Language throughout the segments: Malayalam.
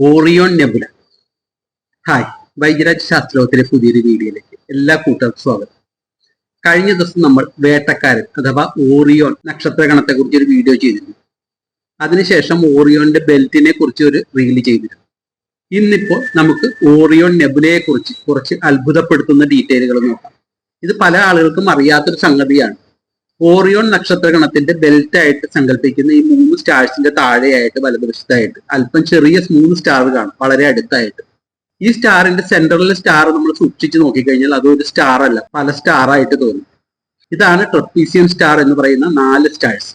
Orion nebula. ഹായ്, വൈദ്യരാജ് ശാസ്ത്രലോകത്തിലെ പുതിയൊരു വീഡിയോയിലേക്ക് എല്ലാ കൂട്ടർക്കും സ്വാഗതം. കഴിഞ്ഞ ദിവസം നമ്മൾ വേട്ടക്കാരൻ അഥവാ ഓറിയോൺ നക്ഷത്രഗണത്തെ കുറിച്ച് ഒരു വീഡിയോ ചെയ്തിരുന്നു. അതിനുശേഷം ഓറിയോണിന്റെ ബെൽറ്റിനെ കുറിച്ച് ഒരു റീൽ ചെയ്തിരുന്നു. ഇന്നിപ്പോൾ നമുക്ക് ഓറിയോൺ നെബുലയെ കുറിച്ച് കുറച്ച് അത്ഭുതപ്പെടുത്തുന്ന ഡീറ്റെയിലുകൾ നോക്കാം. ഇത് പല ആളുകൾക്കും അറിയാത്തൊരു സംഗതിയാണ്. ഓറിയോൺ നക്ഷത്രഗണത്തിന്റെ ബെൽറ്റ് ആയിട്ട് സങ്കല്പിക്കുന്ന ഈ 3 സ്റ്റാർസിന്റെ താഴെയായിട്ട് വലതുവശത്തായിട്ട് അല്പം ചെറിയ 3 സ്റ്റാർ കാണും, വളരെ അടുത്തായിട്ട്. ഈ സ്റ്റാറിന്റെ സെൻട്രലിലെ സ്റ്റാർ നമ്മൾ സൂക്ഷിച്ച് നോക്കിക്കഴിഞ്ഞാൽ അതൊരു സ്റ്റാർ അല്ല, പല സ്റ്റാർ ആയിട്ട് തോന്നും. ഇതാണ് ട്രപ്പീസിയം സ്റ്റാർ എന്ന് പറയുന്ന 4 സ്റ്റാർസ്.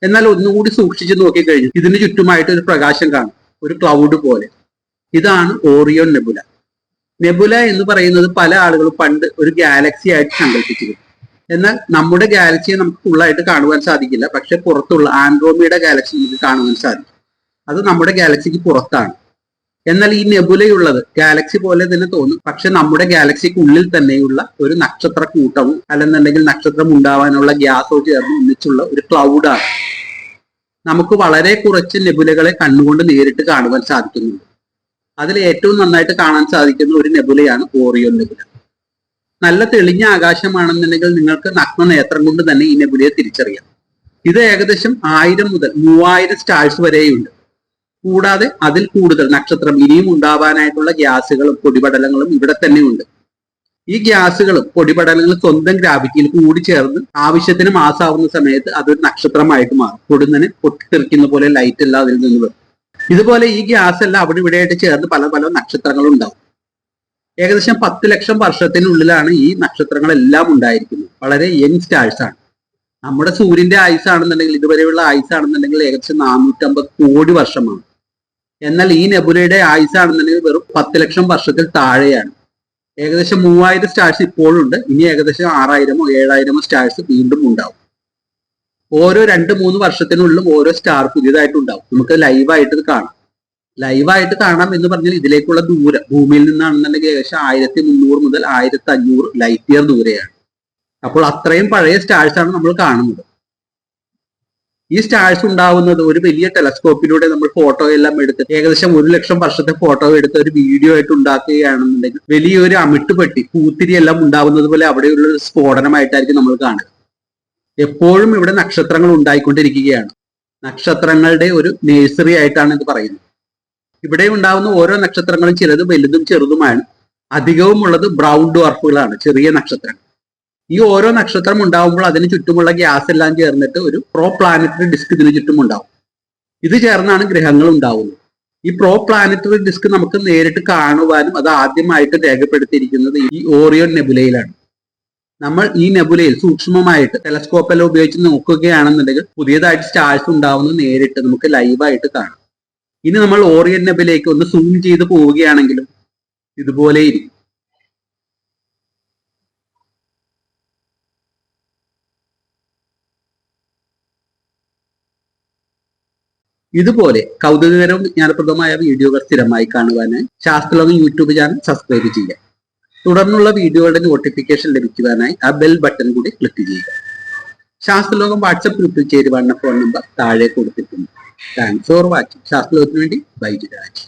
എന്നാൽ ഒന്നുകൂടി സൂക്ഷിച്ച് നോക്കിക്കഴിഞ്ഞാൽ ഇതിന് ചുറ്റുമായിട്ട് ഒരു പ്രകാശം കാണും, ഒരു ക്ലൗഡ് പോലെ. ഇതാണ് ഓറിയോൺ നെബുല. നെബുല എന്ന് പറയുന്നത് പല ആളുകളും പണ്ട് ഒരു ഗാലക്സി ആയിട്ട് സങ്കല്പിച്ചിരുന്നു. എന്നാൽ നമ്മുടെ ഗാലക്സിയെ നമുക്ക് ഫുള്ളായിട്ട് കാണുവാൻ സാധിക്കില്ല. പക്ഷെ പുറത്തുള്ള ആൻഡ്രോമീഡ ഗാലക്സി നമുക്ക് കാണുവാൻ സാധിക്കും. അത് നമ്മുടെ ഗാലക്സിക്ക് പുറത്താണ്. എന്നാൽ ഈ നെബുലയുള്ളത് ഗാലക്സി പോലെ തന്നെ തോന്നും, പക്ഷെ നമ്മുടെ ഗാലക്സിക്ക് ഉള്ളിൽ തന്നെയുള്ള ഒരു നക്ഷത്ര കൂട്ടവും അല്ലെന്നുണ്ടെങ്കിൽ നക്ഷത്രം ഉണ്ടാവാനുള്ള ഗ്യാസോ ചേർന്ന് ഒന്നിച്ചുള്ള ഒരു ക്ലൗഡാണ്. നമുക്ക് വളരെ കുറച്ച് നെബുലകളെ കണ്ണുകൊണ്ട് നേരിട്ട് കാണുവാൻ സാധിക്കുന്നുണ്ട്. അതിൽ ഏറ്റവും നന്നായിട്ട് കാണാൻ സാധിക്കുന്ന ഒരു നെബുലയാണ് ഓറിയോൺ നെബുല. നല്ല തെളിഞ്ഞ ആകാശമാണെന്നുണ്ടെങ്കിൽ നിങ്ങൾക്ക് നഗ്നനേത്രം കൊണ്ട് തന്നെ ഈ നെബുലയെ തിരിച്ചറിയാം. ഇത് ഏകദേശം 1000 മുതൽ 3000 സ്റ്റാർസ് വരെയുണ്ട്. കൂടാതെ അതിൽ കൂടുതൽ നക്ഷത്രം ഇനിയും ഉണ്ടാവാനായിട്ടുള്ള ഗ്യാസുകളും പൊടിപടലങ്ങളും ഇവിടെ തന്നെ ഉണ്ട്. ഈ ഗ്യാസുകളും പൊടിപടലങ്ങളും സ്വന്തം ഗ്രാവിറ്റിയിൽ കൂടി ചേർന്ന് ആവശ്യത്തിന് മാസാവുന്ന സമയത്ത് അതൊരു നക്ഷത്രമായിട്ട് മാറും. പൊടുന്നതിന് പൊട്ടിത്തെറിക്കുന്ന പോലെ ലൈറ്റ് എല്ലാം അതിൽ നിന്ന് വരും. ഇതുപോലെ ഈ ഗ്യാസ് എല്ലാം അവിടെ ഇവിടെയായിട്ട് ചേർന്ന് പല പല നക്ഷത്രങ്ങളും ഉണ്ടാവും. ഏകദേശം 10 ലക്ഷം വർഷത്തിനുള്ളിലാണ് ഈ നക്ഷത്രങ്ങളെല്ലാം ഉണ്ടായിരിക്കുന്നത്. വളരെ യങ് സ്റ്റാർസ് ആണ്. നമ്മുടെ സൂര്യന്റെ ആയുസ് ആണെന്നുണ്ടെങ്കിൽ, ഇതുവരെയുള്ള ആയുസ് ആണെന്നുണ്ടെങ്കിൽ ഏകദേശം 450 കോടി വർഷമാണ്. എന്നാൽ ഈ നെബുലയുടെ ആയുസ് ആണെന്നുണ്ടെങ്കിൽ വെറും 10 ലക്ഷം വർഷത്തിൽ താഴെയാണ്. ഏകദേശം 3000 സ്റ്റാർസ് ഇപ്പോഴുണ്ട്. ഇനി ഏകദേശം 6000മോ 7000മോ സ്റ്റാർസ് വീണ്ടും ഉണ്ടാവും. ഓരോ 2-3 വർഷത്തിനുള്ളിലും ഓരോ സ്റ്റാർ പുതിയതായിട്ടുണ്ടാവും. നമുക്ക് ലൈവായിട്ട് കാണാം. ലൈവായിട്ട് കാണാം എന്ന് പറഞ്ഞാൽ ഇതിലേക്കുള്ള ദൂരം ഭൂമിയിൽ നിന്നാണെന്നുണ്ടെങ്കിൽ ഏകദേശം 1300 മുതൽ 1500 ലൈറ്റ് ഇയർ ദൂരെയാണ്. അപ്പോൾ അത്രയും പഴയ സ്റ്റാർസ് ആണ് നമ്മൾ കാണുന്നത്. ഈ സ്റ്റാർസ് ഉണ്ടാവുന്നത് ഒരു വലിയ ടെലസ്കോപ്പിലൂടെ നമ്മൾ ഫോട്ടോ എല്ലാം എടുത്ത് ഏകദേശം 1 ലക്ഷം വർഷത്തെ ഫോട്ടോ എടുത്ത് ഒരു വീഡിയോ ആയിട്ട് ഉണ്ടാക്കുകയാണെന്നുണ്ടെങ്കിൽ വലിയൊരു അമിട്ടുപെട്ടി പൂത്തിരി എല്ലാം ഉണ്ടാവുന്നത് പോലെ അവിടെയുള്ള ഒരു സ്ഫോടനമായിട്ടായിരിക്കും നമ്മൾ കാണുക. എപ്പോഴും ഇവിടെ നക്ഷത്രങ്ങൾ ഉണ്ടായിക്കൊണ്ടിരിക്കുകയാണ്. നക്ഷത്രങ്ങളുടെ ഒരു നേഴ്സറി ആയിട്ടാണ് ഇത് പറയുന്നത്. ഇവിടെ ഉണ്ടാവുന്ന ഓരോ നക്ഷത്രങ്ങളും ചിലത് വലുതും ചെറുതുമാണ്. അധികവും ഉള്ളത് ബ്രൗൺ ഡ്വാർഫുകളാണ്, ചെറിയ നക്ഷത്രങ്ങൾ. ഈ ഓരോ നക്ഷത്രം ഉണ്ടാവുമ്പോൾ അതിന് ചുറ്റുമുള്ള ഗ്യാസ് എല്ലാം ചേർന്നിട്ട് ഒരു പ്രോ പ്ലാനറ്ററി ഡിസ്ക് ഇതിന് ചുറ്റും ഉണ്ടാവും. ഇത് ചേർന്നാണ് ഗ്രഹങ്ങൾ ഉണ്ടാവുന്നത്. ഈ പ്രോ പ്ലാനറ്ററി ഡിസ്ക് നമുക്ക് നേരിട്ട് കാണുവാനും അത് ആദ്യമായിട്ട് രേഖപ്പെടുത്തിയിരിക്കുന്നത് ഈ ഓറിയോൺ നെബുലയിലാണ്. നമ്മൾ ഈ നെബുലയിൽ സൂക്ഷ്മമായിട്ട് ടെലസ്കോപ്പ് എല്ലാം ഉപയോഗിച്ച് നോക്കുകയാണെന്നുണ്ടെങ്കിൽ പുതിയതായിട്ട് സ്റ്റാർസ് ഉണ്ടാവുന്നത് നേരിട്ട് നമുക്ക് ലൈവായിട്ട് കാണാം. ഇനി നമ്മൾ ഓറിയൻ നെബുലയിലേക്ക് ഒന്ന് സൂം ചെയ്ത് പോവുകയാണെങ്കിലും ഇതുപോലെ ഇരിക്കും. ഇതുപോലെ കൗതുകകരവും വിജ്ഞാനപ്രദമായ വീഡിയോകൾ സ്ഥിരമായി കാണുവാനായി ശാസ്ത്രലോകം യൂട്യൂബ് ചാനൽ സബ്സ്ക്രൈബ് ചെയ്യുക. തുടർന്നുള്ള വീഡിയോകളുടെ നോട്ടിഫിക്കേഷൻ ലഭിക്കുവാനായി ആ ബെൽ ബട്ടൺ കൂടി ക്ലിക്ക് ചെയ്യുക. ശാസ്ത്രലോകം വാട്സപ്പ് ഗ്രൂപ്പിൽ ചേരുവാനുള്ള ഫോൺ നമ്പർ താഴെ കൊടുത്തിട്ടുണ്ട്. Thanks for watching. ശാസ്ത്രലോകത്തിന് വേണ്ടി വൈദ്യരാജ്.